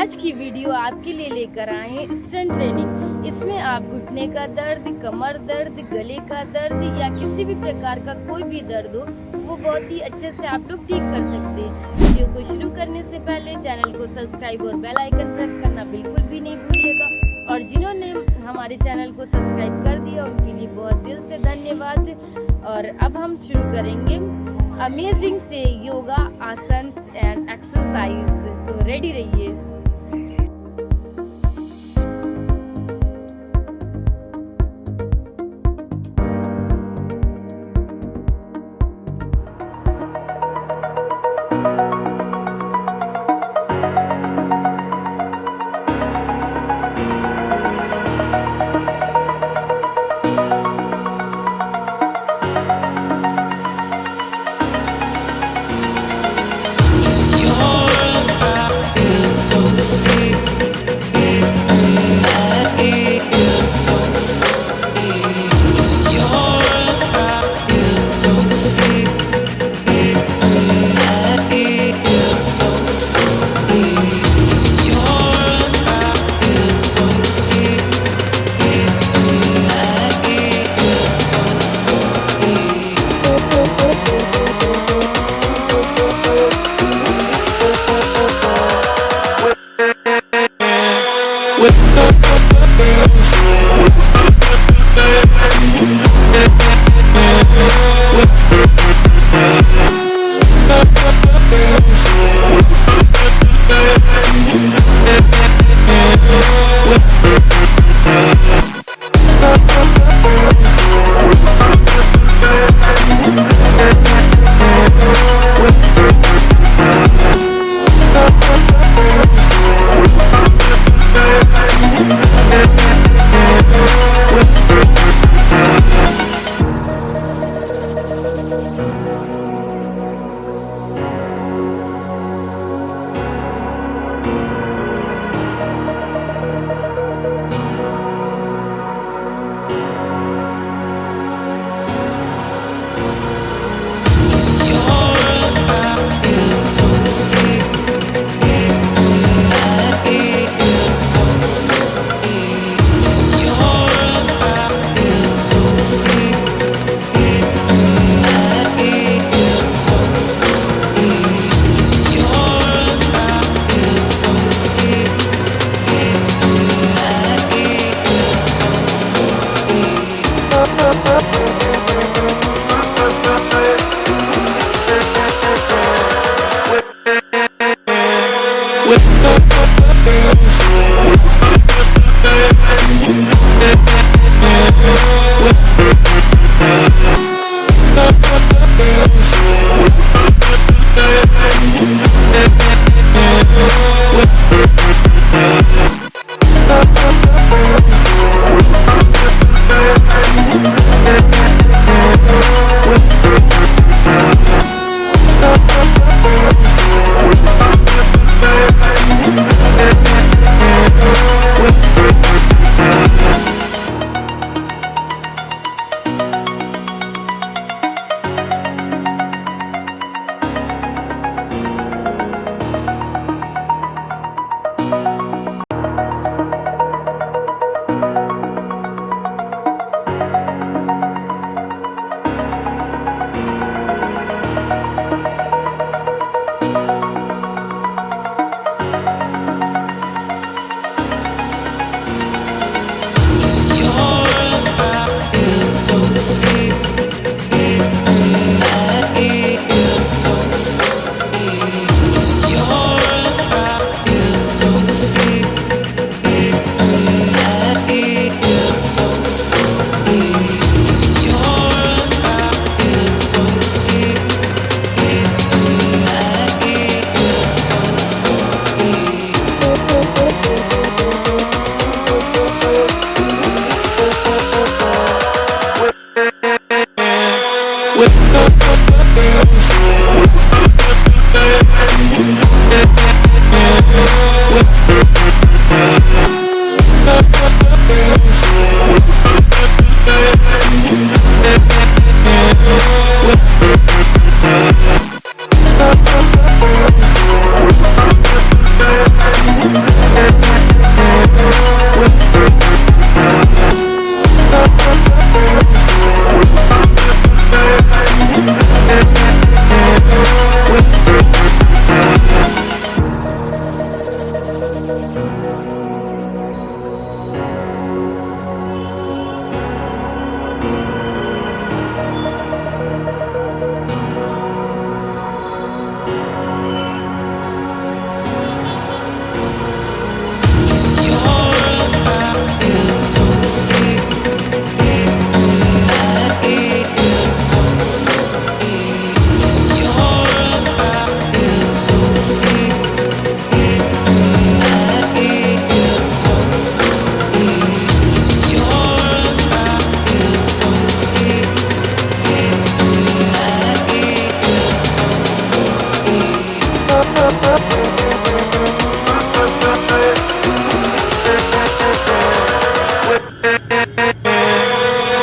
आज की वीडियो आपके लिए लेकर आए हैं स्ट्रेंथ ट्रेनिंग। इसमें आप घुटने का दर्द, कमर दर्द, गले का दर्द या किसी भी प्रकार का कोई भी दर्द हो वो बहुत ही अच्छे से आप लोग ठीक कर सकते हैं। वीडियो को शुरू करने से पहले चैनल को सब्सक्राइब और बेल आइकन प्रेस करना बिल्कुल भी नहीं भूलिएगा। और जिन्होंने हमारे चैनल को सब्सक्राइब कर दिया उनके लिए बहुत दिल से धन्यवाद। और अब हम शुरू करेंगे अमेजिंग से योगा आसन एंड एक्सरसाइज। तो रेडी रहिए। Your heart is so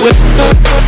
with